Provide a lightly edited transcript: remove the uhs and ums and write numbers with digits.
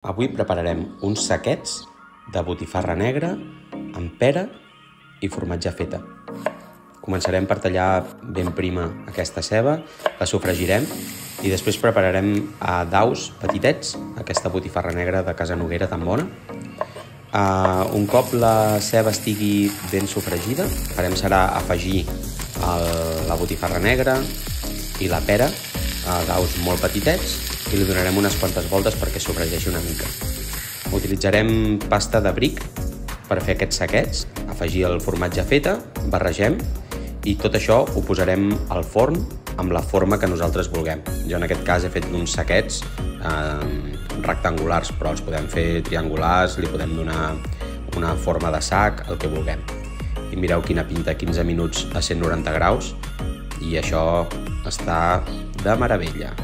Avui prepararem uns saquets de botifarra negra amb pera i formatge feta. Començarem per tallar ben prima aquesta ceba, la sofregirem i després prepararem a daus petitets aquesta botifarra negra de Casa Noguera tan bona. Un cop la ceba estigui ben sofregida, el que farem serà afegir la botifarra negra i la pera a daus molt petitets i li donarem unes quantes voltes perquè sofregeixi una mica. Utilitzarem pasta de bric per fer aquests saquets, afegir el formatge feta, barregem i tot això ho posarem al forn amb la forma que nosaltres vulguem. Jo en aquest cas he fet uns saquets rectangulars, però els podem fer triangulars, li podem donar una forma de sac, el que vulguem. I mireu quina pinta, 15 minuts a 190 graus i això està de meravella.